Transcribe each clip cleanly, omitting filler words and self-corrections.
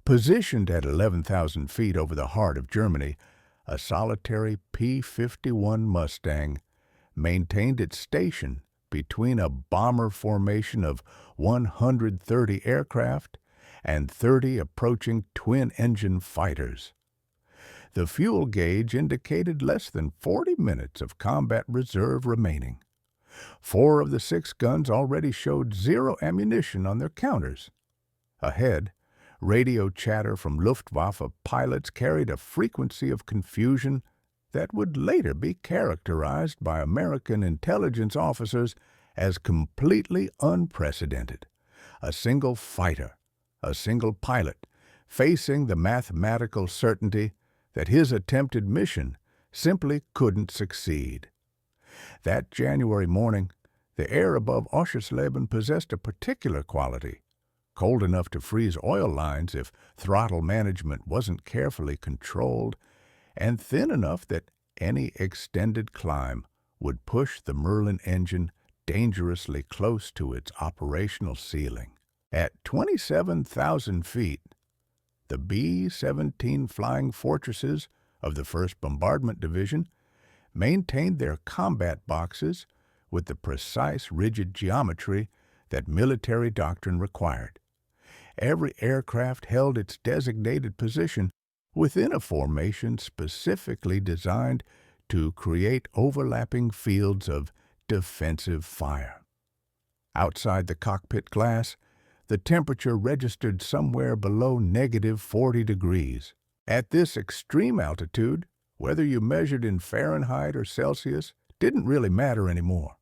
Positioned at 11,000 feet over the heart of Germany, a solitary P-51 Mustang maintained its station between a bomber formation of 130 aircraft and 30 approaching twin-engine fighters. The fuel gauge indicated less than 40 minutes of combat reserve remaining. 4 of the 6 guns already showed 0 ammunition on their counters. Ahead, radio chatter from Luftwaffe pilots carried a frequency of confusion that would later be characterized by American intelligence officers as completely unprecedented. A single fighter, a single pilot, facing the mathematical certainty that his attempted mission simply couldn't succeed. That January morning, the air above Oschersleben possessed a particular quality, cold enough to freeze oil lines if throttle management wasn't carefully controlled, and thin enough that any extended climb would push the Merlin engine dangerously close to its operational ceiling. At 27,000 feet, the B-17 Flying Fortresses of the 1st Bombardment Division maintained their combat boxes with the precise rigid geometry that military doctrine required. Every aircraft held its designated position within a formation specifically designed to create overlapping fields of defensive fire. Outside the cockpit glass, the temperature registered somewhere below -40 degrees. At this extreme altitude, whether you measured in Fahrenheit or Celsius didn't really matter anymore.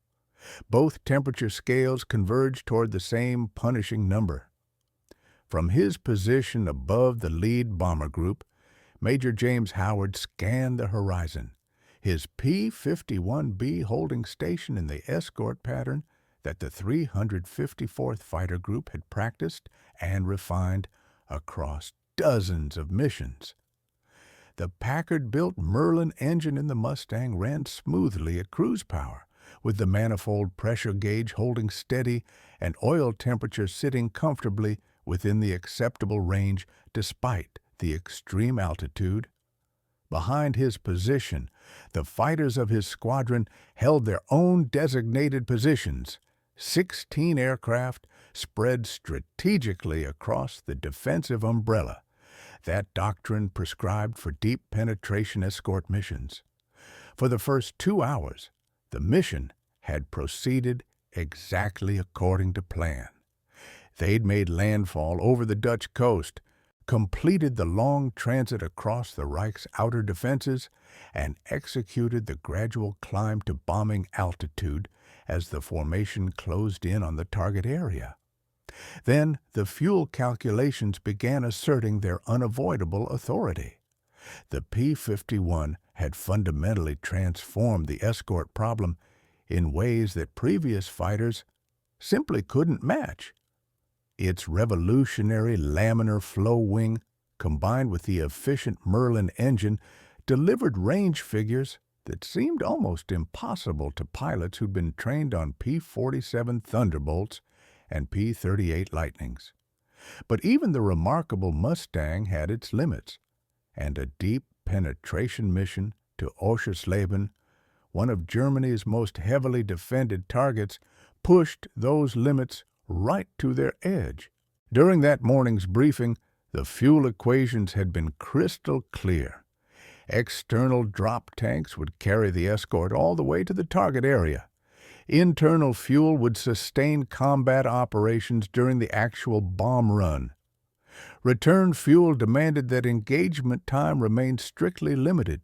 Both temperature scales converged toward the same punishing number. From his position above the lead bomber group, Major James Howard scanned the horizon, his P-51B holding station in the escort pattern that the 354th Fighter Group had practiced and refined across dozens of missions. The Packard-built Merlin engine in the Mustang ran smoothly at cruise power, with the manifold pressure gauge holding steady and oil temperature sitting comfortably within the acceptable range despite the extreme altitude. Behind his position, the fighters of his squadron held their own designated positions, 16 aircraft spread strategically across the defensive umbrella that doctrine prescribed for deep penetration escort missions. For the first 2 hours, the mission had proceeded exactly according to plan. They'd made landfall over the Dutch coast, completed the long transit across the Reich's outer defenses, and executed the gradual climb to bombing altitude as the formation closed in on the target area. Then the fuel calculations began asserting their unavoidable authority. The P-51 had fundamentally transformed the escort problem in ways that previous fighters simply couldn't match. Its revolutionary laminar flow wing, combined with the efficient Merlin engine, delivered range figures that seemed almost impossible to pilots who'd been trained on P-47 Thunderbolts and P-38 Lightnings. But even the remarkable Mustang had its limits, and a deep penetration mission to Oschersleben, one of Germany's most heavily defended targets, pushed those limits right to their edge. During that morning's briefing, the fuel equations had been crystal clear. External drop tanks would carry the escort all the way to the target area. Internal fuel would sustain combat operations during the actual bomb run. Return fuel demanded that engagement time remain strictly limited,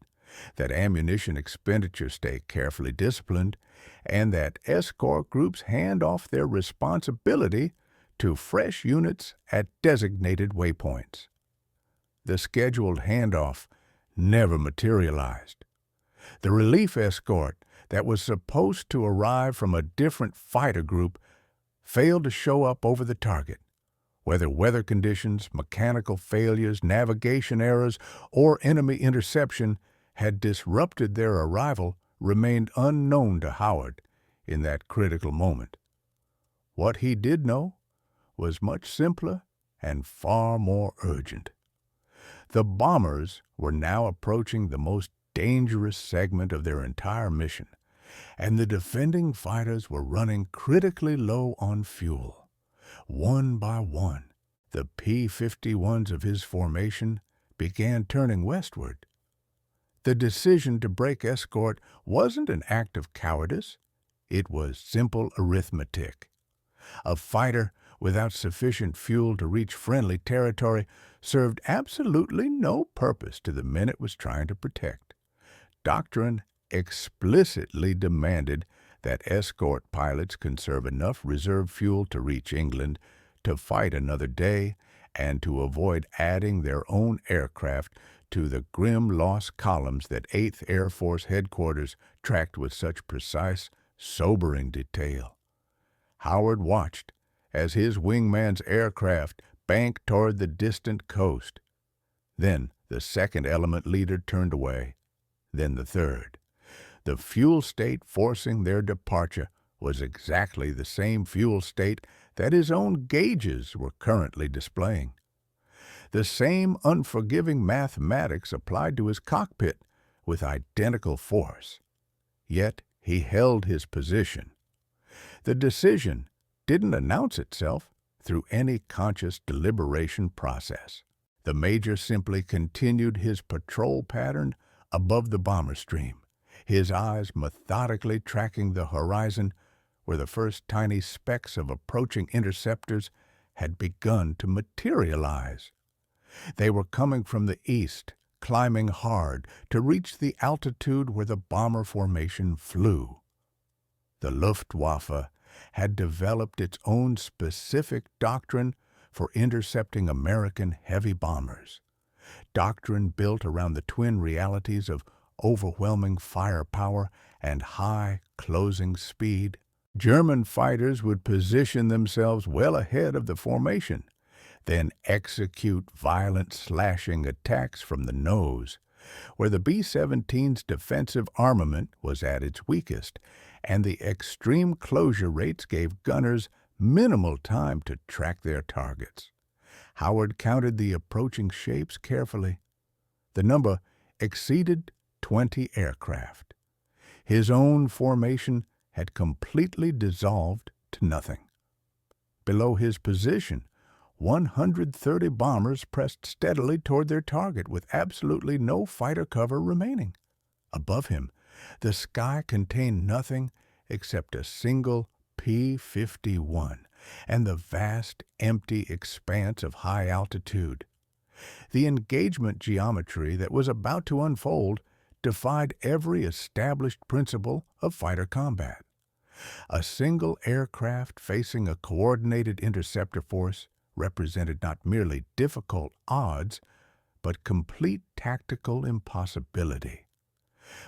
that ammunition expenditure stay carefully disciplined, and that escort groups hand off their responsibility to fresh units at designated waypoints. The scheduled handoff never materialized. The relief escort that was supposed to arrive from a different fighter group failed to show up over the target. Whether weather conditions, mechanical failures, navigation errors, or enemy interception had disrupted their arrival remained unknown to Howard in that critical moment. What he did know was much simpler and far more urgent. The bombers were now approaching the most dangerous segment of their entire mission, and the defending fighters were running critically low on fuel. One by one, the P-51s of his formation began turning westward. The decision to break escort wasn't an act of cowardice. It was simple arithmetic. A fighter without sufficient fuel to reach friendly territory served absolutely no purpose to the men it was trying to protect. Doctrine explicitly demanded that escort pilots conserve enough reserve fuel to reach England, to fight another day, and to avoid adding their own aircraft to the grim lost columns that 8th Air Force Headquarters tracked with such precise, sobering detail. Howard watched as his wingman's aircraft banked toward the distant coast. Then the second element leader turned away, then the third. The fuel state forcing their departure was exactly the same fuel state that his own gauges were currently displaying. The same unforgiving mathematics applied to his cockpit with identical force. Yet he held his position. The decision didn't announce itself through any conscious deliberation process. The major simply continued his patrol pattern above the bomber stream, his eyes methodically tracking the horizon where the first tiny specks of approaching interceptors had begun to materialize. They were coming from the east, climbing hard to reach the altitude where the bomber formation flew. The Luftwaffe had developed its own specific doctrine for intercepting American heavy bombers. Doctrine built around the twin realities of overwhelming firepower and high closing speed. German fighters would position themselves well ahead of the formation, then execute violent slashing attacks from the nose, where the B-17's defensive armament was at its weakest, and the extreme closure rates gave gunners minimal time to track their targets. Howard counted the approaching shapes carefully. The number exceeded 20 aircraft. His own formation had completely dissolved to nothing. Below his position, 130 bombers pressed steadily toward their target with absolutely no fighter cover remaining. Above him, the sky contained nothing except a single P-51 and the vast, empty expanse of high altitude. The engagement geometry that was about to unfold defied every established principle of fighter combat. A single aircraft facing a coordinated interceptor force represented not merely difficult odds, but complete tactical impossibility.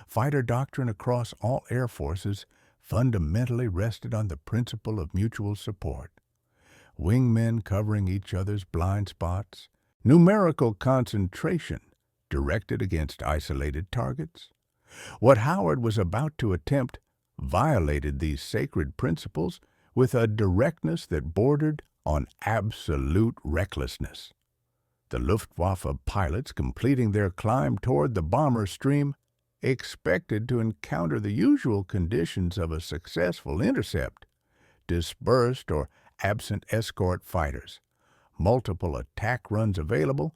Fighter doctrine across all air forces fundamentally rested on the principle of mutual support. Wingmen covering each other's blind spots, numerical concentration directed against isolated targets. What Howard was about to attempt violated these sacred principles with a directness that bordered on absolute recklessness. The Luftwaffe pilots completing their climb toward the bomber stream expected to encounter the usual conditions of a successful intercept: dispersed or absent escort fighters, multiple attack runs available,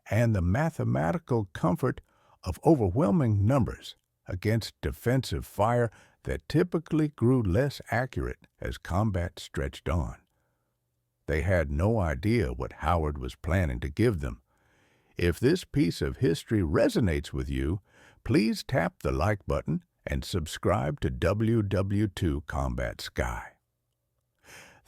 and the mathematical comfort of overwhelming numbers against defensive fire that typically grew less accurate as combat stretched on. They had no idea what Howard was planning to give them. If this piece of history resonates with you, please tap the like button and subscribe to WW2 Combat Sky.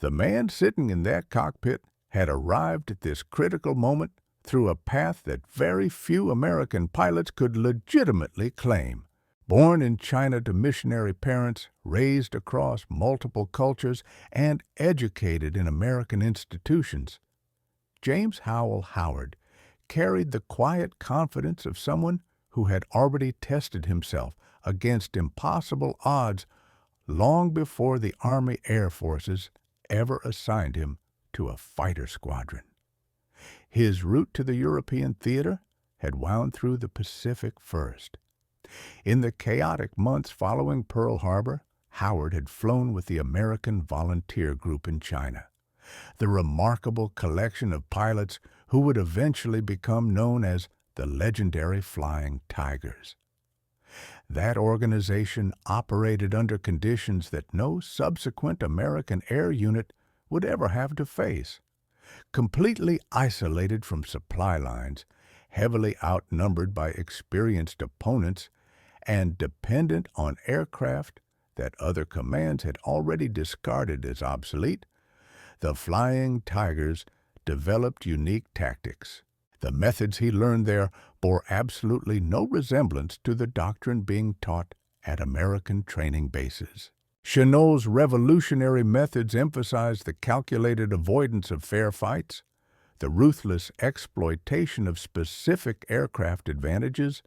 The man sitting in that cockpit had arrived at this critical moment through a path that very few American pilots could legitimately claim. Born in China to missionary parents, raised across multiple cultures, and educated in American institutions, James Howell Howard carried the quiet confidence of someone who had already tested himself against impossible odds long before the Army Air Forces ever assigned him to a fighter squadron. His route to the European theater had wound through the Pacific first. In the chaotic months following Pearl Harbor, Howard had flown with the American Volunteer Group in China, the remarkable collection of pilots who would eventually become known as the legendary Flying Tigers. That organization operated under conditions that no subsequent American air unit would ever have to face. Completely isolated from supply lines, heavily outnumbered by experienced opponents, and dependent on aircraft that other commands had already discarded as obsolete, the Flying Tigers developed unique tactics. The methods he learned there bore absolutely no resemblance to the doctrine being taught at American training bases. Chennault's revolutionary methods emphasized the calculated avoidance of fair fights, the ruthless exploitation of specific aircraft advantages,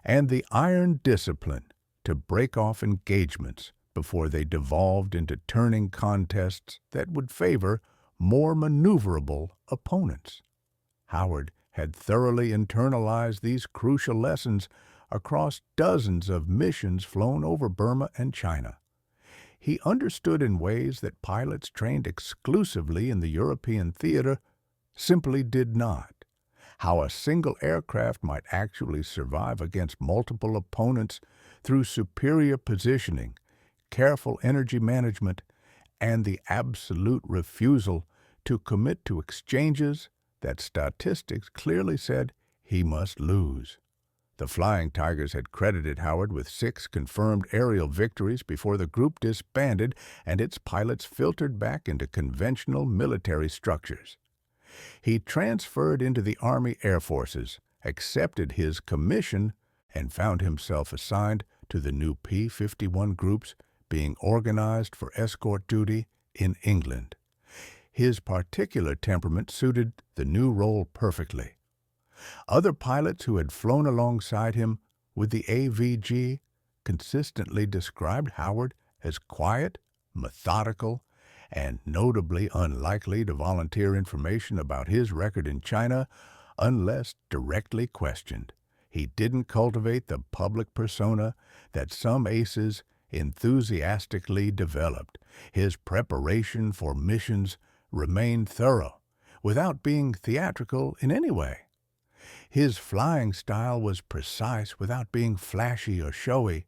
and the iron discipline to break off engagements before they devolved into turning contests that would favor more maneuverable opponents. Howard had thoroughly internalized these crucial lessons across dozens of missions flown over Burma and China. He understood in ways that pilots trained exclusively in the European theater simply did not, how a single aircraft might actually survive against multiple opponents through superior positioning, careful energy management, and the absolute refusal to commit to exchanges that statistics clearly said he must lose. The Flying Tigers had credited Howard with 6 confirmed aerial victories before the group disbanded and its pilots filtered back into conventional military structures. He transferred into the Army Air Forces, accepted his commission, and found himself assigned to the new P-51 groups being organized for escort duty in England. His particular temperament suited the new role perfectly. Other pilots who had flown alongside him with the AVG consistently described Howard as quiet, methodical, and notably unlikely to volunteer information about his record in China unless directly questioned. He didn't cultivate the public persona that some aces enthusiastically developed. His preparation for missions remained thorough, without being theatrical in any way. His flying style was precise without being flashy or showy.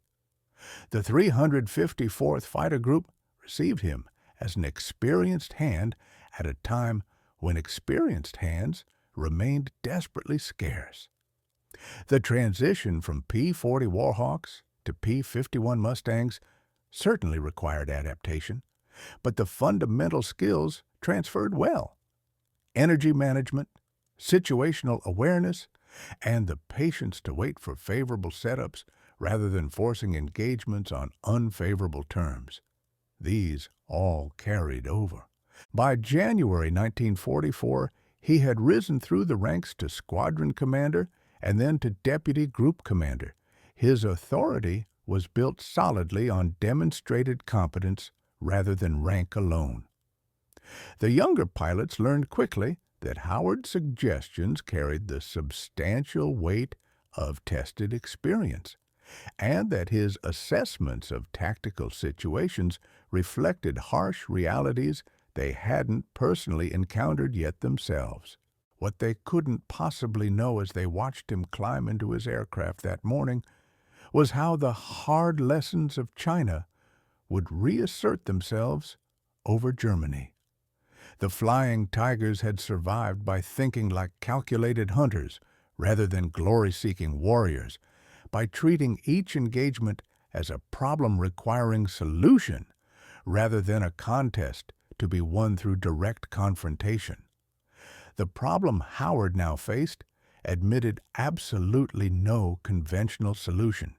The 354th Fighter Group received him as an experienced hand at a time when experienced hands remained desperately scarce. The transition from P-40 Warhawks to P-51 Mustangs certainly required adaptation, but the fundamental skills transferred well. Energy management, situational awareness, and the patience to wait for favorable setups rather than forcing engagements on unfavorable terms. These all carried over. By January 1944, he had risen through the ranks to squadron commander and then to deputy group commander. His authority was built solidly on demonstrated competence rather than rank alone. The younger pilots learned quickly that Howard's suggestions carried the substantial weight of tested experience, and that his assessments of tactical situations reflected harsh realities they hadn't personally encountered yet themselves. What they couldn't possibly know as they watched him climb into his aircraft that morning was how the hard lessons of China would reassert themselves over Germany. The Flying Tigers had survived by thinking like calculated hunters rather than glory-seeking warriors, by treating each engagement as a problem requiring solution rather than a contest to be won through direct confrontation. The problem Howard now faced admitted absolutely no conventional solution,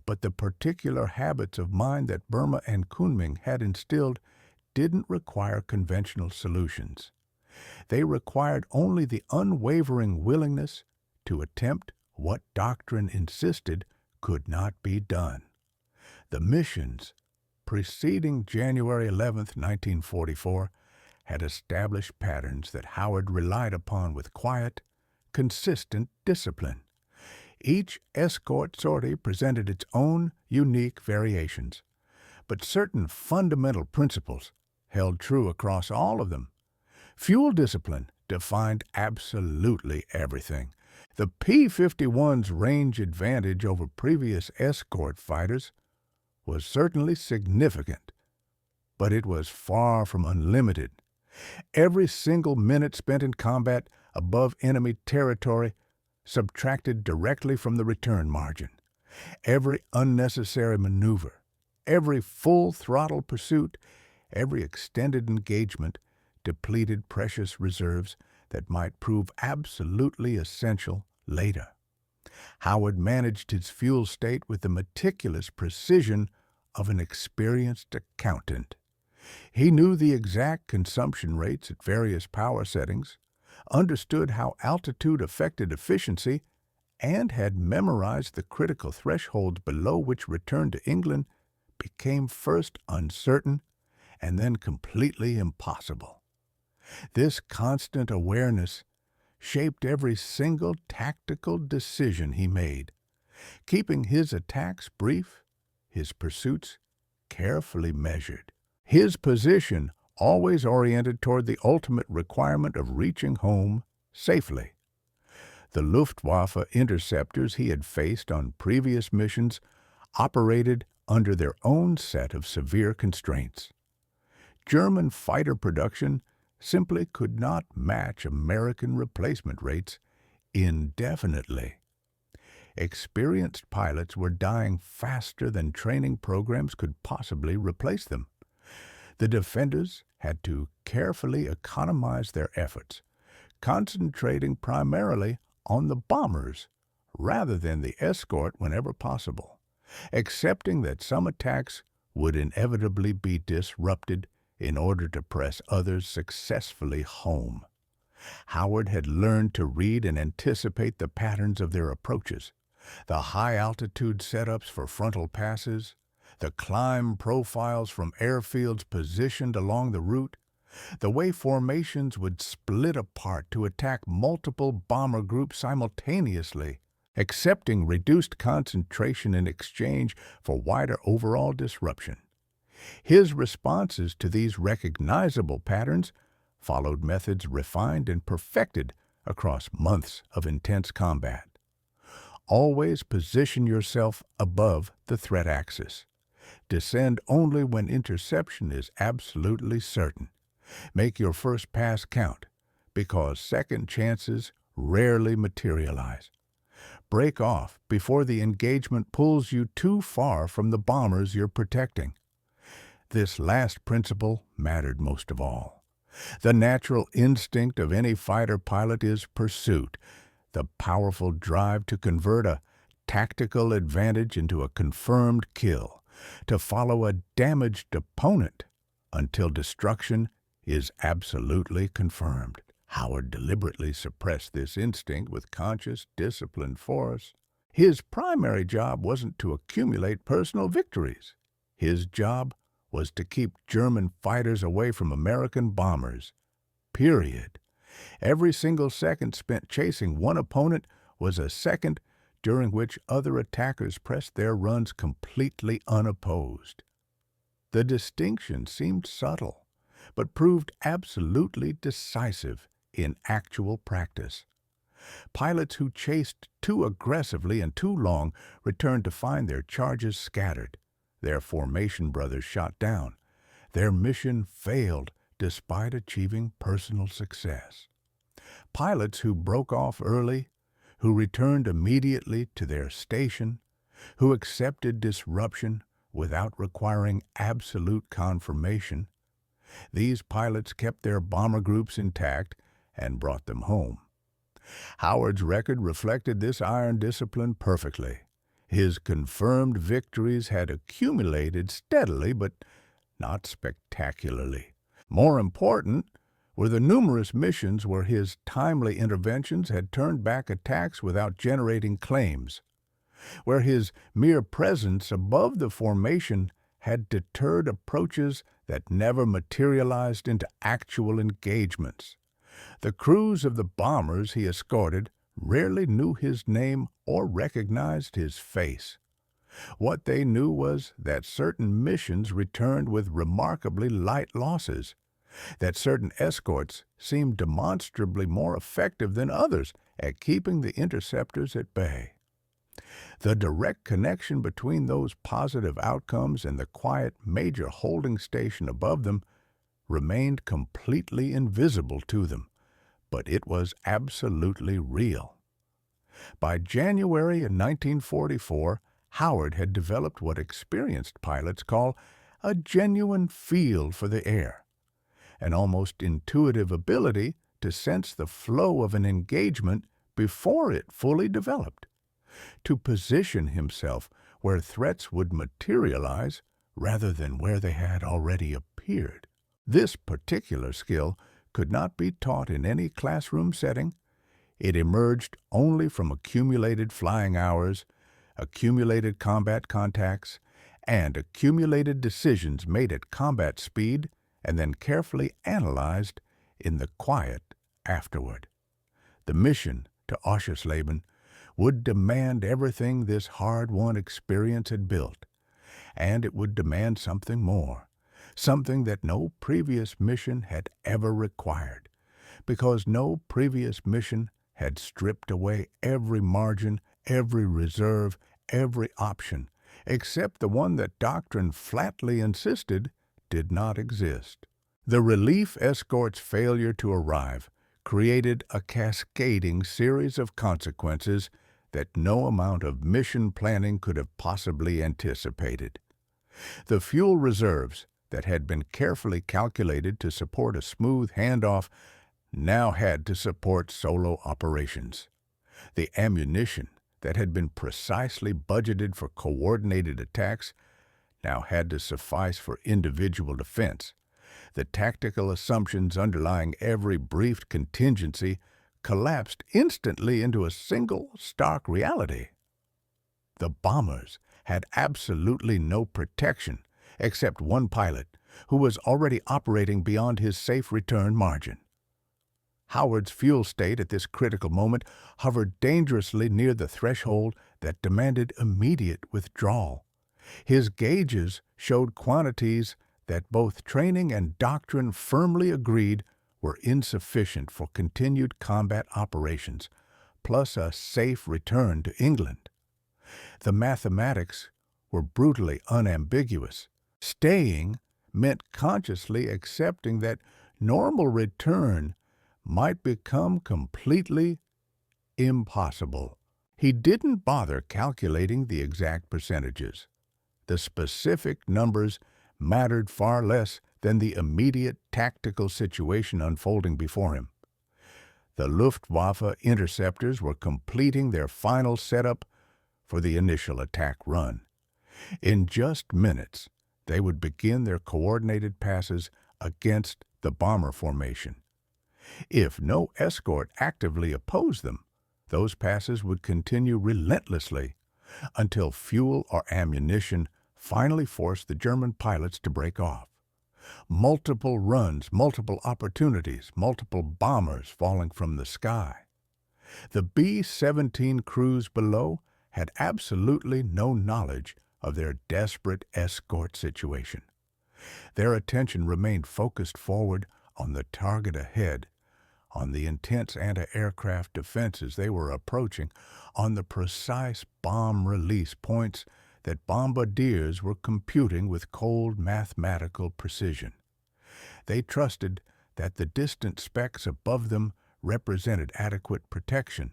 but the particular habits of mind that Burma and Kunming had instilled didn't require conventional solutions. They required only the unwavering willingness to attempt what doctrine insisted could not be done. The missions preceding January 11, 1944, had established patterns that Howard relied upon with quiet, consistent discipline. Each escort sortie presented its own unique variations, but certain fundamental principles held true across all of them. Fuel discipline defined absolutely everything. The P-51's range advantage over previous escort fighters was certainly significant, but it was far from unlimited. Every single minute spent in combat above enemy territory subtracted directly from the return margin. Every unnecessary maneuver, every full-throttle pursuit, every extended engagement depleted precious reserves that might prove absolutely essential later. Howard managed his fuel state with the meticulous precision of an experienced accountant. He knew the exact consumption rates at various power settings, understood how altitude affected efficiency, and had memorized the critical thresholds below which return to England became first uncertain and then completely impossible. This constant awareness shaped every single tactical decision he made, keeping his attacks brief, his pursuits carefully measured, his position always oriented toward the ultimate requirement of reaching home safely. The Luftwaffe interceptors he had faced on previous missions operated under their own set of severe constraints. German fighter production simply could not match American replacement rates indefinitely. Experienced pilots were dying faster than training programs could possibly replace them. The defenders had to carefully economize their efforts, concentrating primarily on the bombers rather than the escort whenever possible, accepting that some attacks would inevitably be disrupted in order to press others successfully home. Howard had learned to read and anticipate the patterns of their approaches, the high-altitude setups for frontal passes, the climb profiles from airfields positioned along the route, the way formations would split apart to attack multiple bomber groups simultaneously, accepting reduced concentration in exchange for wider overall disruption. His responses to these recognizable patterns followed methods refined and perfected across months of intense combat. Always position yourself above the threat axis. Descend only when interception is absolutely certain. Make your first pass count, because second chances rarely materialize. Break off before the engagement pulls you too far from the bombers you're protecting. This last principle mattered most of all. The natural instinct of any fighter pilot is pursuit, the powerful drive to convert a tactical advantage into a confirmed kill, to follow a damaged opponent until destruction is absolutely confirmed. Howard deliberately suppressed this instinct with conscious, disciplined force. His primary job wasn't to accumulate personal victories. His job was to keep German fighters away from American bombers. Period. Every single second spent chasing one opponent was a second during which other attackers pressed their runs completely unopposed. The distinction seemed subtle, but proved absolutely decisive in actual practice. Pilots who chased too aggressively and too long returned to find their charges scattered, their formation brothers shot down. Their mission failed despite achieving personal success. Pilots who broke off early, who returned immediately to their station, who accepted disruption without requiring absolute confirmation, these pilots kept their bomber groups intact and brought them home. Howard's record reflected this iron discipline perfectly. His confirmed victories had accumulated steadily, but not spectacularly. More important were the numerous missions where his timely interventions had turned back attacks without generating claims, where his mere presence above the formation had deterred approaches that never materialized into actual engagements. The crews of the bombers he escorted rarely knew his name or recognized his face. What they knew was that certain missions returned with remarkably light losses, that certain escorts seemed demonstrably more effective than others at keeping the interceptors at bay. The direct connection between those positive outcomes and the quiet major holding station above them remained completely invisible to them, but it was absolutely real. By January in 1944, Howard had developed what experienced pilots call a genuine feel for the air, an almost intuitive ability to sense the flow of an engagement before it fully developed, to position himself where threats would materialize rather than where they had already appeared. This particular skill could not be taught in any classroom setting. It emerged only from accumulated flying hours, accumulated combat contacts, and accumulated decisions made at combat speed and then carefully analyzed in the quiet afterward. The mission to Oschersleben would demand everything this hard-won experience had built, and it would demand something more, something that no previous mission had ever required, because no previous mission had stripped away every margin, every reserve, every option, except the one that doctrine flatly insisted did not exist. The relief escort's failure to arrive created a cascading series of consequences that no amount of mission planning could have possibly anticipated. The fuel reserves that had been carefully calculated to support a smooth handoff now had to support solo operations. The ammunition that had been precisely budgeted for coordinated attacks now had to suffice for individual defense. The tactical assumptions underlying every briefed contingency collapsed instantly into a single stark reality. The bombers had absolutely no protection except one pilot who was already operating beyond his safe return margin. Howard's fuel state at this critical moment hovered dangerously near the threshold that demanded immediate withdrawal. His gauges showed quantities that both training and doctrine firmly agreed were insufficient for continued combat operations, plus a safe return to England. The mathematics were brutally unambiguous. Staying meant consciously accepting that normal return might become completely impossible. He didn't bother calculating the exact percentages. The specific numbers mattered far less than the immediate tactical situation unfolding before him. The Luftwaffe interceptors were completing their final setup for the initial attack run. In just minutes, they would begin their coordinated passes against the bomber formation. If no escort actively opposed them, those passes would continue relentlessly until fuel or ammunition finally forced the German pilots to break off. Multiple runs, multiple opportunities, multiple bombers falling from the sky. The B-17 crews below had absolutely no knowledge of their desperate escort situation. Their attention remained focused forward on the target ahead, on the intense anti-aircraft defenses they were approaching, on the precise bomb release points that bombardiers were computing with cold mathematical precision. They trusted that the distant specks above them represented adequate protection,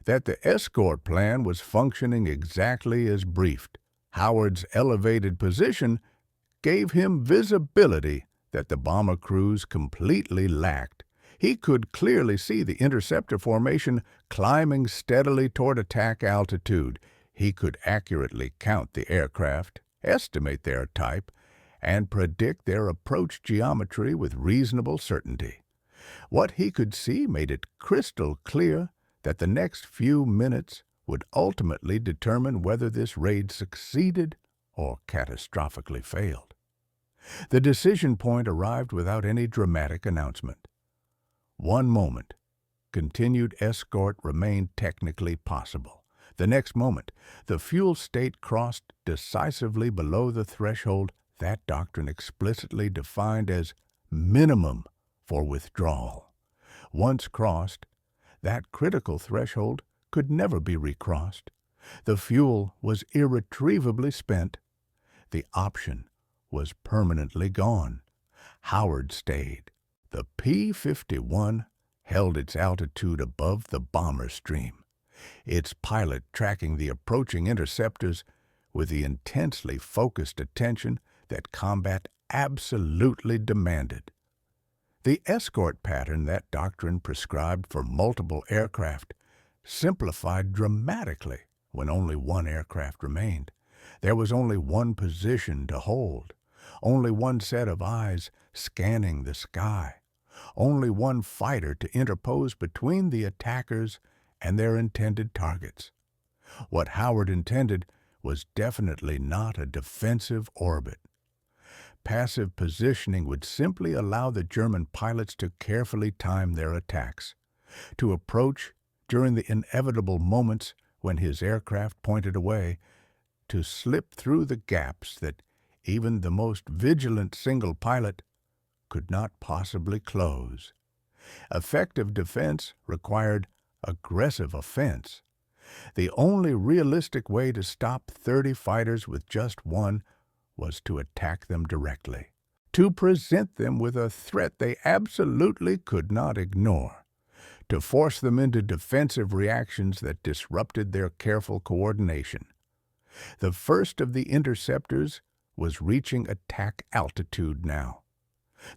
that the escort plan was functioning exactly as briefed. Howard's elevated position gave him visibility that the bomber crews completely lacked. He could clearly see the interceptor formation climbing steadily toward attack altitude. He could accurately count the aircraft, estimate their type, and predict their approach geometry with reasonable certainty. What he could see made it crystal clear that the next few minutes would ultimately determine whether this raid succeeded or catastrophically failed. The decision point arrived without any dramatic announcement. One moment, continued escort remained technically possible. The next moment, the fuel state crossed decisively below the threshold that doctrine explicitly defined as minimum for withdrawal. Once crossed, that critical threshold could never be recrossed. The fuel was irretrievably spent. The option was permanently gone. Howard stayed. The P-51 held its altitude above the bomber stream, its pilot tracking the approaching interceptors with the intensely focused attention that combat absolutely demanded. The escort pattern that doctrine prescribed for multiple aircraft simplified dramatically when only one aircraft remained. There was only one position to hold, only one set of eyes scanning the sky, only one fighter to interpose between the attackers and their intended targets. What Howard intended was definitely not a defensive orbit. Passive positioning would simply allow the German pilots to carefully time their attacks, to approach during the inevitable moments when his aircraft pointed away, to slip through the gaps that even the most vigilant single pilot could not possibly close. Effective defense required aggressive offense. The only realistic way to stop 30 fighters with just one was to attack them directly, to present them with a threat they absolutely could not ignore, to force them into defensive reactions that disrupted their careful coordination. The first of the interceptors was reaching attack altitude now.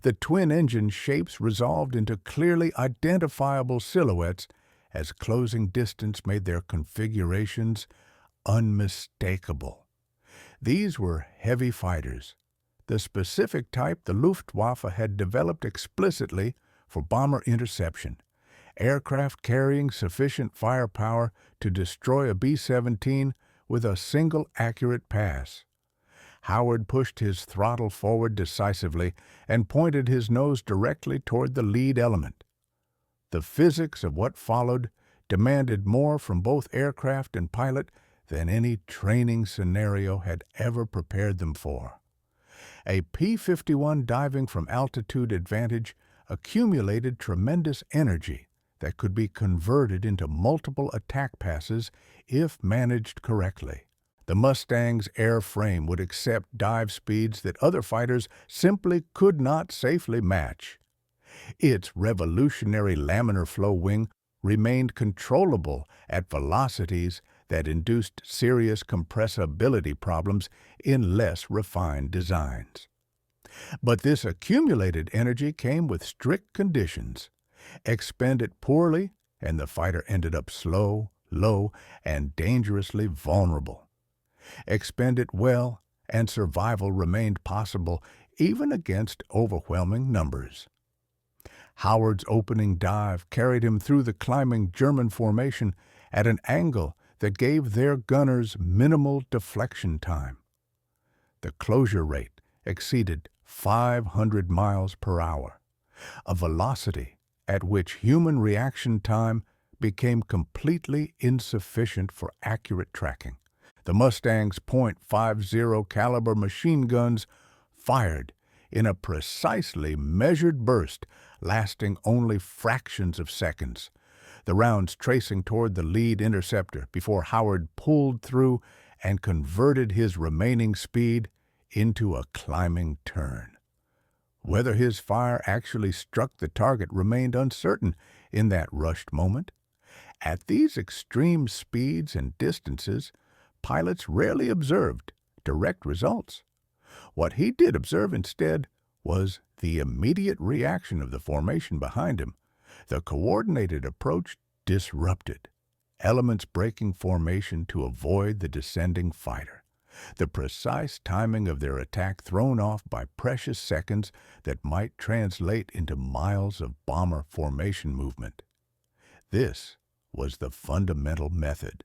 The twin-engine shapes resolved into clearly identifiable silhouettes as closing distance made their configurations unmistakable. These were heavy fighters, the specific type the Luftwaffe had developed explicitly for bomber interception, aircraft carrying sufficient firepower to destroy a B-17 with a single accurate pass. Howard pushed his throttle forward decisively and pointed his nose directly toward the lead element. The physics of what followed demanded more from both aircraft and pilot than any training scenario had ever prepared them for. A P-51 diving from altitude advantage accumulated tremendous energy that could be converted into multiple attack passes if managed correctly. The Mustang's airframe would accept dive speeds that other fighters simply could not safely match. Its revolutionary laminar flow wing remained controllable at velocities that induced serious compressibility problems in less refined designs. But this accumulated energy came with strict conditions. Expend it poorly, and the fighter ended up slow, low, and dangerously vulnerable. Expend it well, and survival remained possible even against overwhelming numbers. Howard's opening dive carried him through the climbing German formation at an angle that gave their gunners minimal deflection time. The closure rate exceeded 500 miles per hour, a velocity at which human reaction time became completely insufficient for accurate tracking. The Mustang's .50 caliber machine guns fired in a precisely measured burst lasting only fractions of seconds, the rounds tracing toward the lead interceptor before Howard pulled through and converted his remaining speed into a climbing turn. Whether his fire actually struck the target remained uncertain in that rushed moment. At these extreme speeds and distances, pilots rarely observed direct results. What he did observe instead was the immediate reaction of the formation behind him. The coordinated approach disrupted, elements breaking formation to avoid the descending fighter, the precise timing of their attack thrown off by precious seconds that might translate into miles of bomber formation movement. This was the fundamental method,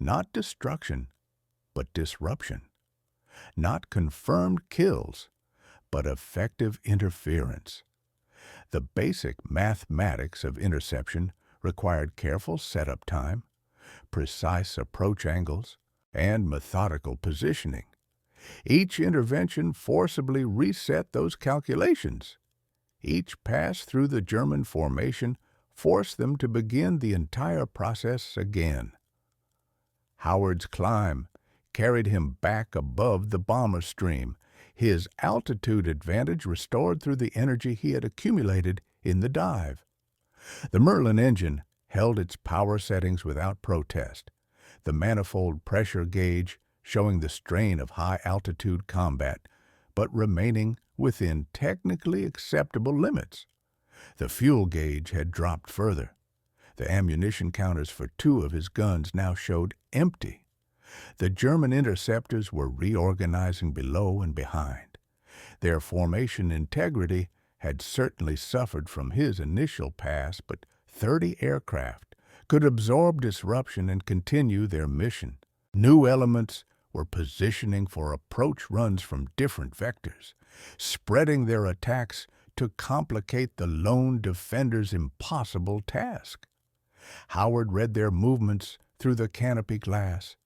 not destruction, but disruption, not confirmed kills, but effective interference. The basic mathematics of interception required careful setup time, precise approach angles, and methodical positioning. Each intervention forcibly reset those calculations. Each pass through the German formation forced them to begin the entire process again. Howard's climb carried him back above the bomber stream, his altitude advantage restored through the energy he had accumulated in the dive. The Merlin engine held its power settings without protest, the manifold pressure gauge showing the strain of high-altitude combat, but remaining within technically acceptable limits. The fuel gauge had dropped further. The ammunition counters for 2 of his guns now showed empty. The German interceptors were reorganizing below and behind. Their formation integrity had certainly suffered from his initial pass, but 30 aircraft could absorb disruption and continue their mission. New elements were positioning for approach runs from different vectors, spreading their attacks to complicate the lone defender's impossible task. Howard read their movements through the canopy glass,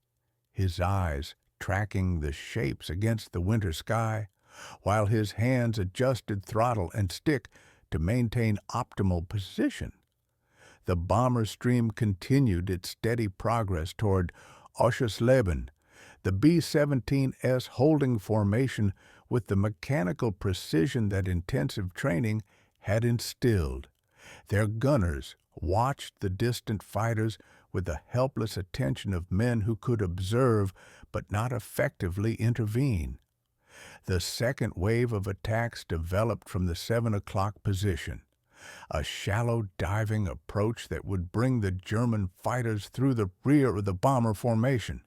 his eyes tracking the shapes against the winter sky, while his hands adjusted throttle and stick to maintain optimal position. The bomber stream continued its steady progress toward Oschersleben, the B-17S holding formation with the mechanical precision that intensive training had instilled. Their gunners watched the distant fighters with the helpless attention of men who could observe but not effectively intervene. The second wave of attacks developed from the 7 o'clock position, a shallow diving approach that would bring the German fighters through the rear of the bomber formation.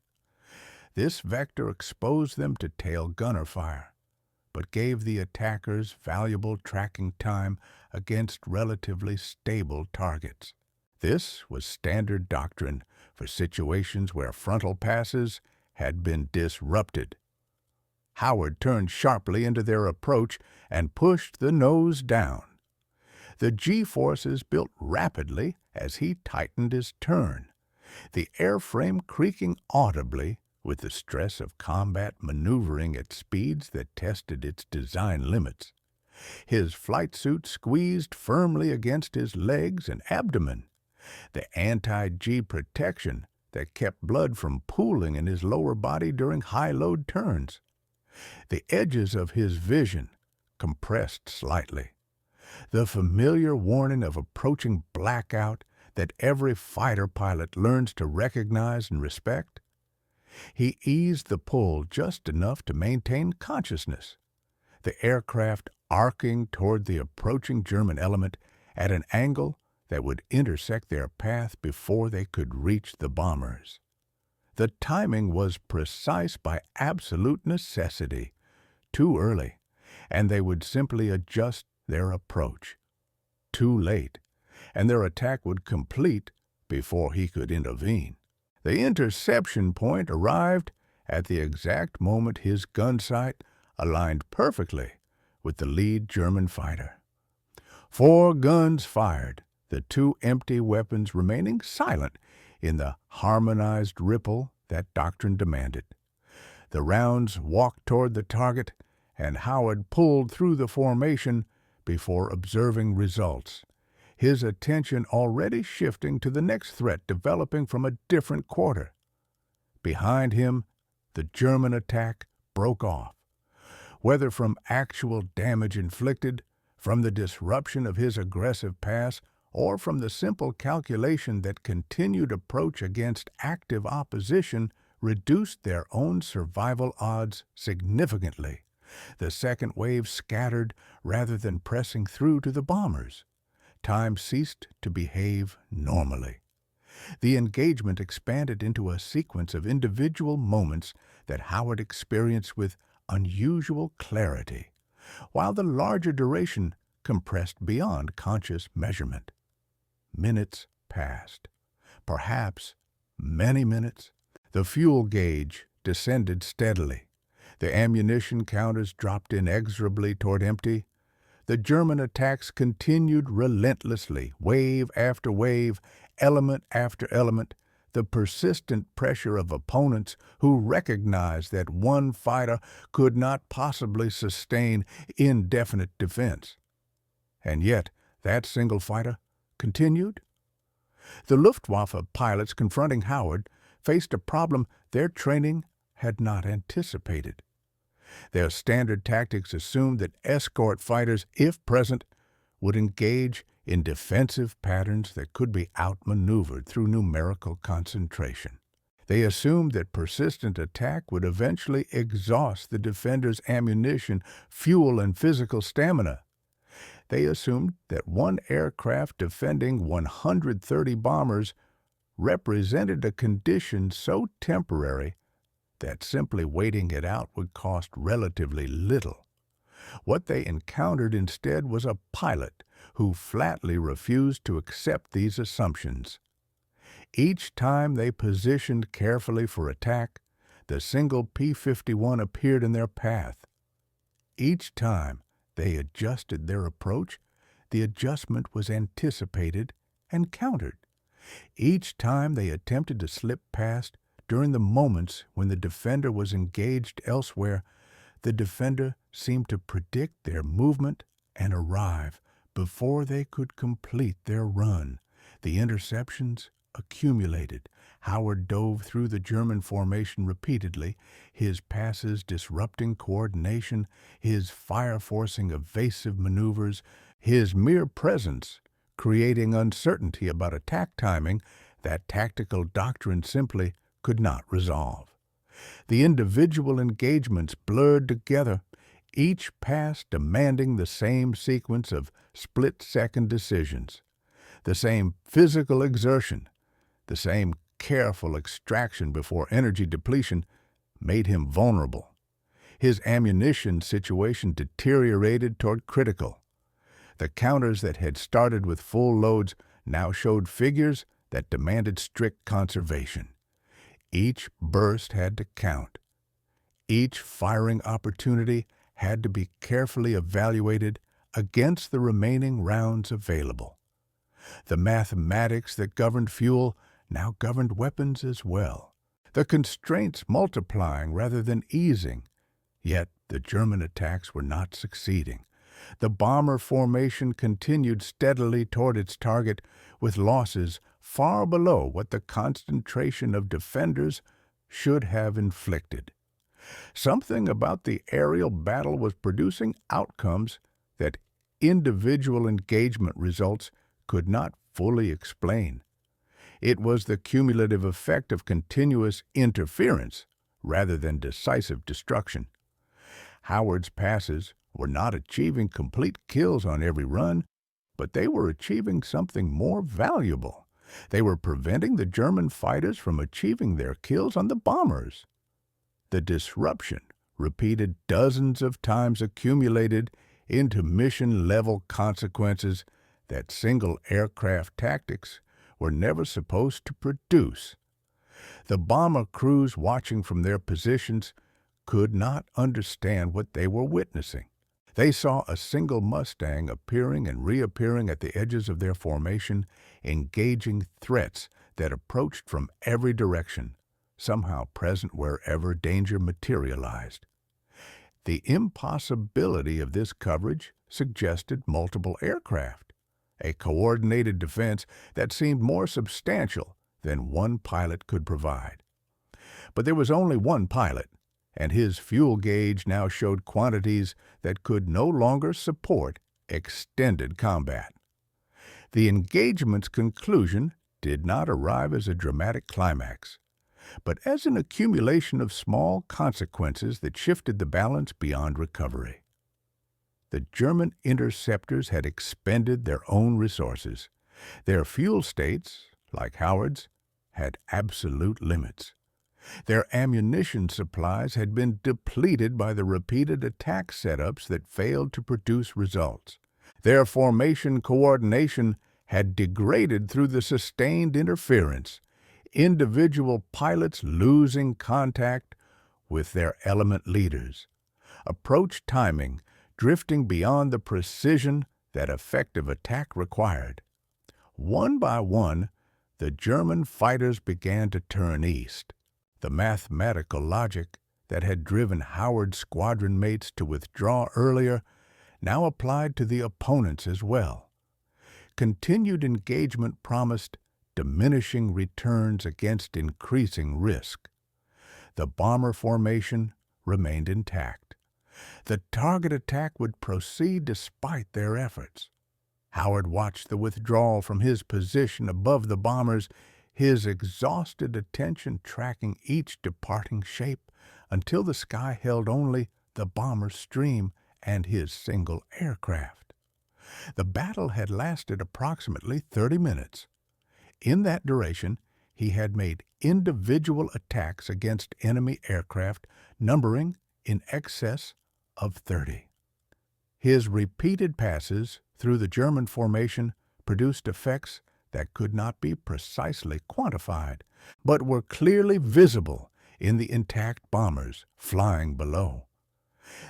This vector exposed them to tail gunner fire, but gave the attackers valuable tracking time against relatively stable targets. This was standard doctrine for situations where frontal passes had been disrupted. Howard turned sharply into their approach and pushed the nose down. The G-forces built rapidly as he tightened his turn, the airframe creaking audibly with the stress of combat maneuvering at speeds that tested its design limits. His flight suit squeezed firmly against his legs and abdomen, the anti-G protection that kept blood from pooling in his lower body during high-load turns. The edges of his vision compressed slightly, the familiar warning of approaching blackout that every fighter pilot learns to recognize and respect. He eased the pull just enough to maintain consciousness, the aircraft arcing toward the approaching German element at an angle that would intersect their path before they could reach the bombers. The timing was precise by absolute necessity, too early, and they would simply adjust their approach. Too late, and their attack would complete before he could intervene. The interception point arrived at the exact moment his gun sight aligned perfectly with the lead German fighter. 4 guns fired, the 2 empty weapons remaining silent in the harmonized ripple that doctrine demanded. The rounds walked toward the target, and Howard pulled through the formation before observing results, his attention already shifting to the next threat developing from a different quarter. Behind him, the German attack broke off. Whether from actual damage inflicted, from the disruption of his aggressive pass, or from the simple calculation that continued approach against active opposition reduced their own survival odds significantly. The second wave scattered rather than pressing through to the bombers. Time ceased to behave normally. The engagement expanded into a sequence of individual moments that Howard experienced with unusual clarity, while the larger duration compressed beyond conscious measurement. Minutes passed, perhaps many minutes. The fuel gauge descended steadily. The ammunition counters dropped inexorably toward empty. The German attacks continued relentlessly, wave after wave, element after element, the persistent pressure of opponents who recognized that one fighter could not possibly sustain indefinite defense. And yet, that single fighter continued. The Luftwaffe pilots confronting Howard faced a problem their training had not anticipated. Their standard tactics assumed that escort fighters, if present, would engage in defensive patterns that could be outmaneuvered through numerical concentration. They assumed that persistent attack would eventually exhaust the defender's ammunition, fuel, and physical stamina. They assumed that one aircraft defending 130 bombers represented a condition so temporary that simply waiting it out would cost relatively little. What they encountered instead was a pilot who flatly refused to accept these assumptions. Each time they positioned carefully for attack, the single P-51 appeared in their path. Each time they adjusted their approach, the adjustment was anticipated and countered. Each time they attempted to slip past, during the moments when the defender was engaged elsewhere, the defender seemed to predict their movement and arrive before they could complete their run. The interceptions accumulated. Howard dove through the German formation repeatedly, his passes disrupting coordination, his fire forcing evasive maneuvers, his mere presence creating uncertainty about attack timing that tactical doctrine simply could not resolve. The individual engagements blurred together, each pass demanding the same sequence of split-second decisions, the same physical exertion, the same careful extraction before energy depletion made him vulnerable. His ammunition situation deteriorated toward critical. The counters that had started with full loads now showed figures that demanded strict conservation. Each burst had to count. Each firing opportunity had to be carefully evaluated against the remaining rounds available. The mathematics that governed fuel now governed weapons as well, the constraints multiplying rather than easing. Yet the German attacks were not succeeding. The bomber formation continued steadily toward its target, with losses far below what the concentration of defenders should have inflicted. Something about the aerial battle was producing outcomes that individual engagement results could not fully explain. It was the cumulative effect of continuous interference rather than decisive destruction. Howard's passes were not achieving complete kills on every run, but they were achieving something more valuable. They were preventing the German fighters from achieving their kills on the bombers. The disruption, repeated dozens of times, accumulated into mission-level consequences that single aircraft tactics were never supposed to produce. The bomber crews watching from their positions could not understand what they were witnessing. They saw a single Mustang appearing and reappearing at the edges of their formation, engaging threats that approached from every direction, somehow present wherever danger materialized. The impossibility of this coverage suggested multiple aircraft, a coordinated defense that seemed more substantial than one pilot could provide. But there was only one pilot, and his fuel gauge now showed quantities that could no longer support extended combat. The engagement's conclusion did not arrive as a dramatic climax, but as an accumulation of small consequences that shifted the balance beyond recovery. The German interceptors had expended their own resources. Their fuel states, like Howard's, had absolute limits. Their ammunition supplies had been depleted by the repeated attack setups that failed to produce results. Their formation coordination had degraded through the sustained interference, individual pilots losing contact with their element leaders. Approach timing drifting beyond the precision that effective attack required. One by one, the German fighters began to turn east. The mathematical logic that had driven Howard's squadron mates to withdraw earlier now applied to the opponents as well. Continued engagement promised diminishing returns against increasing risk. The bomber formation remained intact. The target attack would proceed despite their efforts. Howard watched the withdrawal from his position above the bombers, his exhausted attention tracking each departing shape until the sky held only the bomber's stream and his single aircraft. The battle had lasted approximately 30 minutes. In that duration, he had made individual attacks against enemy aircraft numbering in excess of 30. His repeated passes through the German formation produced effects that could not be precisely quantified, but were clearly visible in the intact bombers flying below.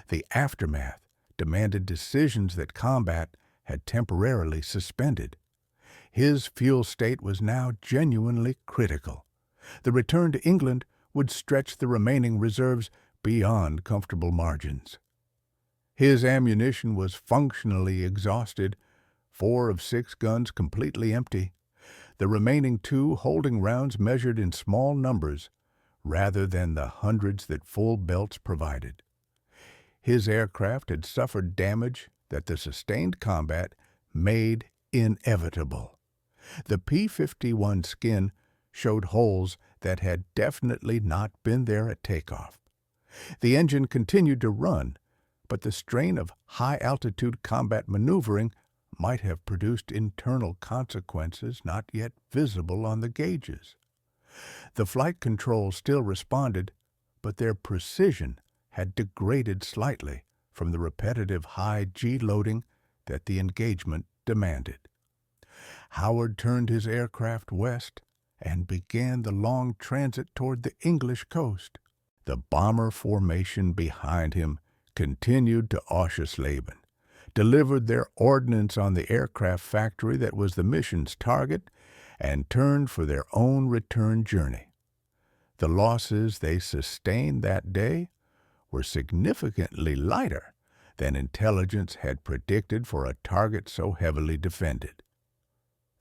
The aftermath demanded decisions that combat had temporarily suspended. His fuel state was now genuinely critical. The return to England would stretch the remaining reserves beyond comfortable margins. His ammunition was functionally exhausted, 4 of 6 guns completely empty, the remaining 2 holding rounds measured in small numbers rather than the hundreds that full belts provided. His aircraft had suffered damage that the sustained combat made inevitable. The P-51 skin showed holes that had definitely not been there at takeoff. The engine continued to run, but the strain of high-altitude combat maneuvering might have produced internal consequences not yet visible on the gauges. The flight controls still responded, but their precision had degraded slightly from the repetitive high G-loading that the engagement demanded. Howard turned his aircraft west and began the long transit toward the English coast. The bomber formation behind him continued to Oschersleben, delivered their ordnance on the aircraft factory that was the mission's target, and turned for their own return journey. The losses they sustained that day were significantly lighter than intelligence had predicted for a target so heavily defended.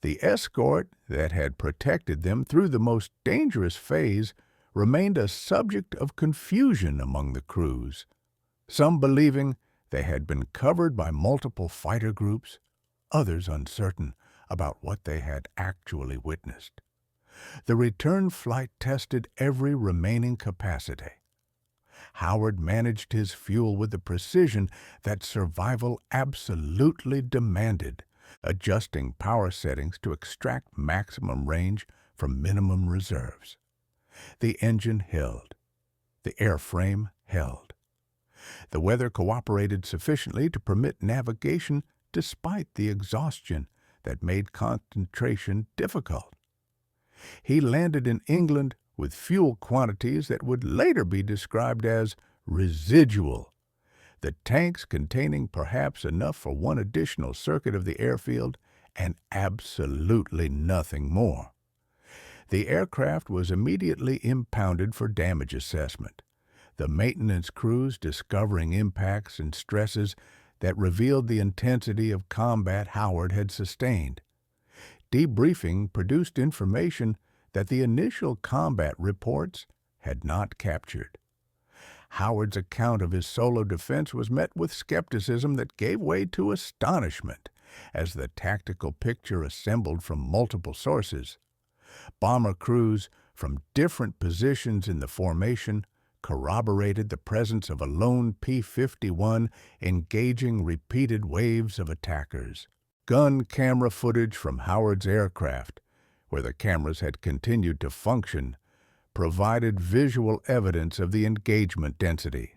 The escort that had protected them through the most dangerous phase remained a subject of confusion among the crews, some believing they had been covered by multiple fighter groups, others uncertain about what they had actually witnessed. The return flight tested every remaining capacity. Howard managed his fuel with the precision that survival absolutely demanded, adjusting power settings to extract maximum range from minimum reserves. The engine held. The airframe held. The weather cooperated sufficiently to permit navigation despite the exhaustion that made concentration difficult. He landed in England with fuel quantities that would later be described as residual, the tanks containing perhaps enough for one additional circuit of the airfield and absolutely nothing more. The aircraft was immediately impounded for damage assessment, the maintenance crews discovering impacts and stresses that revealed the intensity of combat Howard had sustained. Debriefing produced information that the initial combat reports had not captured. Howard's account of his solo defense was met with skepticism that gave way to astonishment as the tactical picture assembled from multiple sources. Bomber crews from different positions in the formation corroborated the presence of a lone P-51 engaging repeated waves of attackers. Gun camera footage from Howard's aircraft, where the cameras had continued to function, provided visual evidence of the engagement density.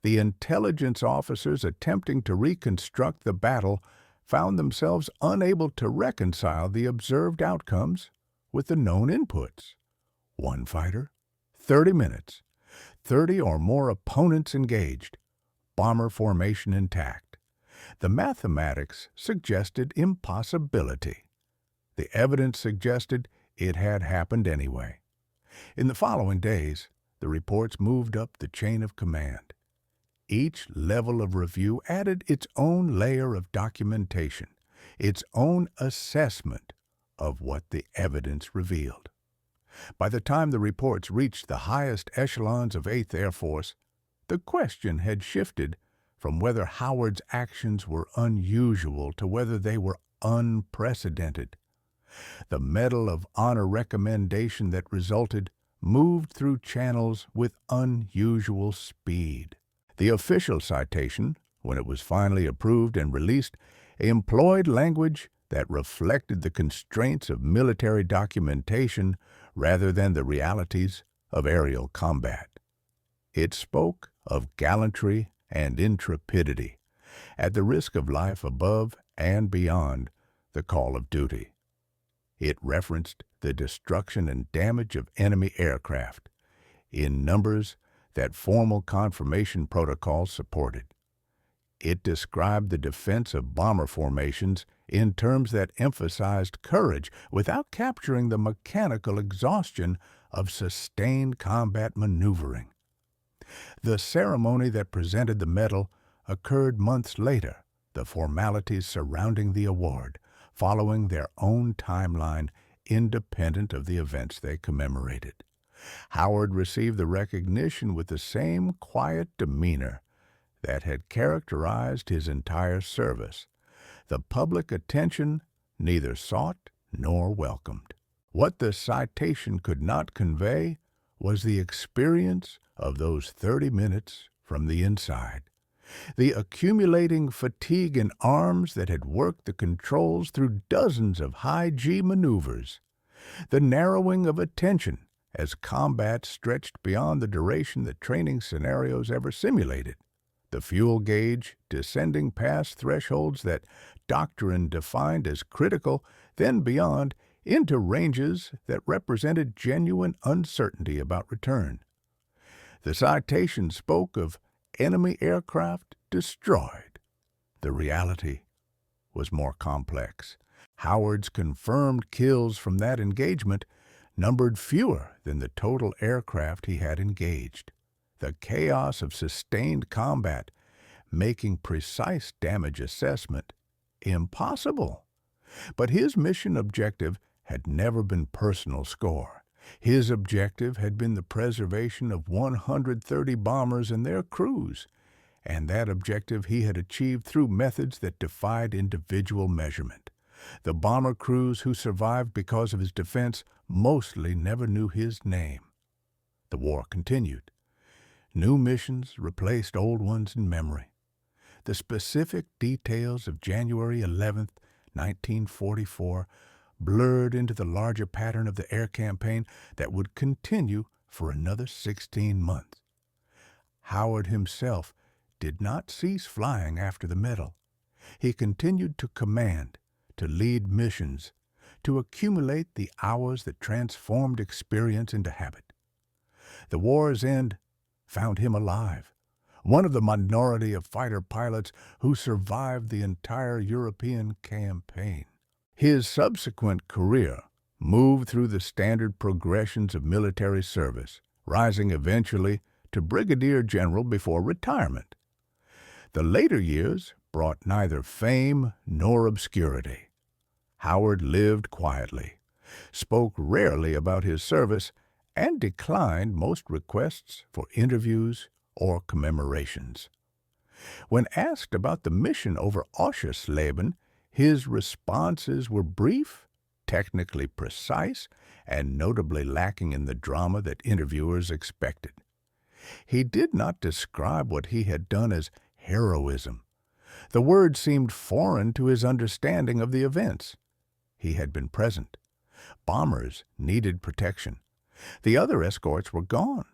The intelligence officers attempting to reconstruct the battle found themselves unable to reconcile the observed outcomes with the known inputs. One fighter, 30 minutes, 30 or more opponents engaged, bomber formation intact. The mathematics suggested impossibility. The evidence suggested it had happened anyway. In the following days, the reports moved up the chain of command. Each level of review added its own layer of documentation, its own assessment of what the evidence revealed. By the time the reports reached the highest echelons of 8th Air Force, the question had shifted from whether Howard's actions were unusual to whether they were unprecedented. The Medal of Honor recommendation that resulted moved through channels with unusual speed. The official citation, when it was finally approved and released, employed language that reflected the constraints of military documentation rather than the realities of aerial combat. It spoke of gallantry and intrepidity, at the risk of life above and beyond the call of duty. It referenced the destruction and damage of enemy aircraft in numbers that formal confirmation protocols supported. It described the defense of bomber formations in terms that emphasized courage without capturing the mechanical exhaustion of sustained combat maneuvering. The ceremony that presented the medal occurred months later, the formalities surrounding the award following their own timeline independent of the events they commemorated. Howard received the recognition with the same quiet demeanor that had characterized his entire service. The public attention neither sought nor welcomed. What the citation could not convey was the experience of those 30 minutes from the inside. The accumulating fatigue in arms that had worked the controls through dozens of high-G maneuvers. The narrowing of attention as combat stretched beyond the duration that training scenarios ever simulated. The fuel gauge descending past thresholds that doctrine defined as critical, then beyond, into ranges that represented genuine uncertainty about return. The citation spoke of enemy aircraft destroyed. The reality was more complex. Howard's confirmed kills from that engagement numbered fewer than the total aircraft he had engaged. The chaos of sustained combat, making precise damage assessment impossible. But his mission objective had never been personal score. His objective had been the preservation of 130 bombers and their crews, and that objective he had achieved through methods that defied individual measurement. The bomber crews who survived because of his defense mostly never knew his name. The war continued. New missions replaced old ones in memory. The specific details of January 11, 1944, blurred into the larger pattern of the air campaign that would continue for another 16 months. Howard himself did not cease flying after the medal. He continued to command, to lead missions, to accumulate the hours that transformed experience into habit. The war's end found him alive, one of the minority of fighter pilots who survived the entire European campaign. His subsequent career moved through the standard progressions of military service, rising eventually to brigadier general before retirement. The later years brought neither fame nor obscurity. Howard lived quietly, spoke rarely about his service, and declined most requests for interviews or commemorations. When asked about the mission over Oschersleben, his responses were brief, technically precise, and notably lacking in the drama that interviewers expected. He did not describe what he had done as heroism. The word seemed foreign to his understanding of the events. He had been present. Bombers needed protection. The other escorts were gone.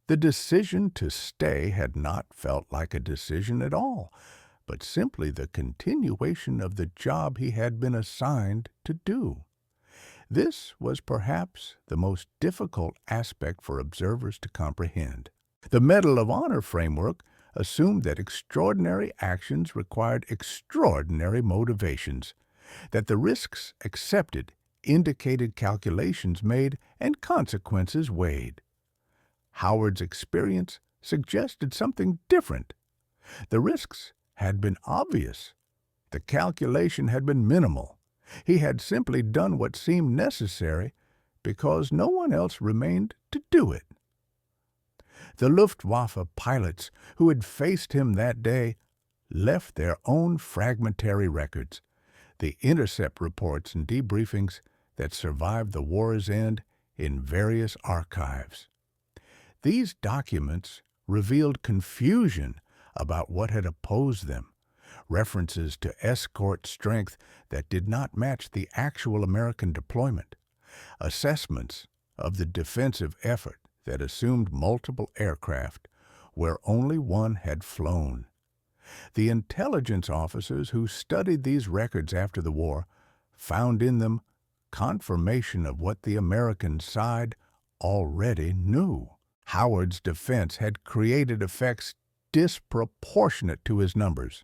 The decision to stay had not felt like a decision at all, but simply the continuation of the job he had been assigned to do. This was perhaps the most difficult aspect for observers to comprehend. The Medal of Honor framework assumed that extraordinary actions required extraordinary motivations, that the risks accepted indicated calculations made and consequences weighed. Howard's experience suggested something different. The risks had been obvious. The calculation had been minimal. He had simply done what seemed necessary because no one else remained to do it. The Luftwaffe pilots who had faced him that day left their own fragmentary records, the intercept reports and debriefings that survived the war's end in various archives. These documents revealed confusion about what had opposed them, references to escort strength that did not match the actual American deployment, assessments of the defensive effort that assumed multiple aircraft where only one had flown. The intelligence officers who studied these records after the war found in them confirmation of what the American side already knew. Howard's defense had created effects disproportionate to his numbers.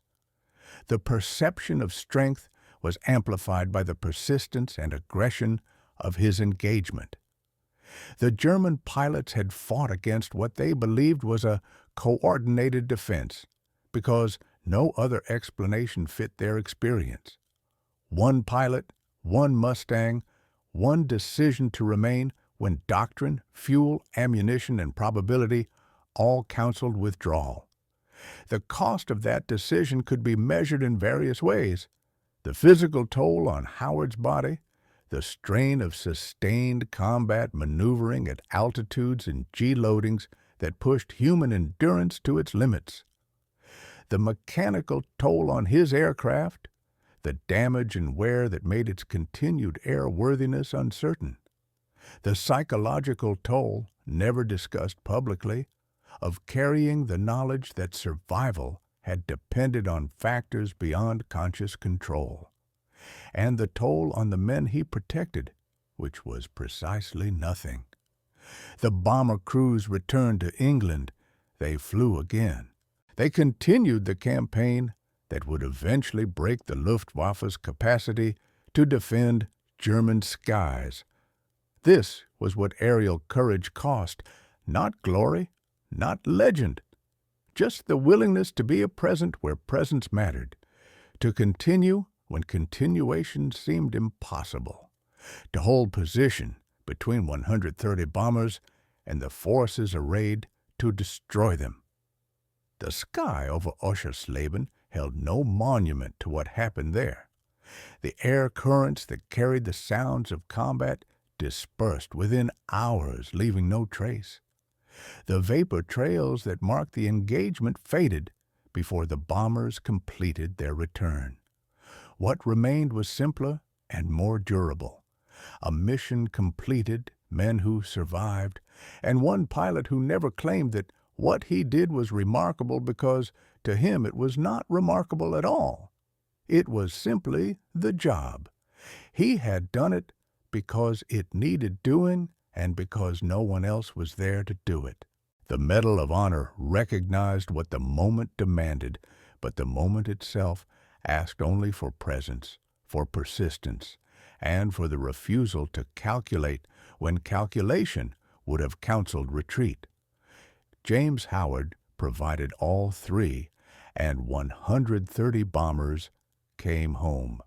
The perception of strength was amplified by the persistence and aggression of his engagement. The German pilots had fought against what they believed was a coordinated defense because no other explanation fit their experience. One pilot, one Mustang, one decision to remain when doctrine, fuel, ammunition, and probability all counseled withdrawal. The cost of that decision could be measured in various ways. The physical toll on Howard's body, the strain of sustained combat maneuvering at altitudes and G-loadings that pushed human endurance to its limits. The mechanical toll on his aircraft, the damage and wear that made its continued airworthiness uncertain. The psychological toll, never discussed publicly, of carrying the knowledge that survival had depended on factors beyond conscious control. And the toll on the men he protected, which was precisely nothing. The bomber crews returned to England. They flew again. They continued the campaign that would eventually break the Luftwaffe's capacity to defend German skies. This was what aerial courage cost, not glory, not legend, just the willingness to be a present where presence mattered, to continue when continuation seemed impossible, to hold position between 130 bombers and the forces arrayed to destroy them. The sky over Oschersleben held no monument to what happened there. The air currents that carried the sounds of combat dispersed within hours, leaving no trace. The vapor trails that marked the engagement faded before the bombers completed their return. What remained was simpler and more durable. A mission completed, men who survived, and one pilot who never claimed that what he did was remarkable because to him it was not remarkable at all. It was simply the job. He had done it because it needed doing and because no one else was there to do it. The Medal of Honor recognized what the moment demanded, but the moment itself asked only for presence, for persistence, and for the refusal to calculate when calculation would have counseled retreat. James Howard provided all three, and 130 bombers came home.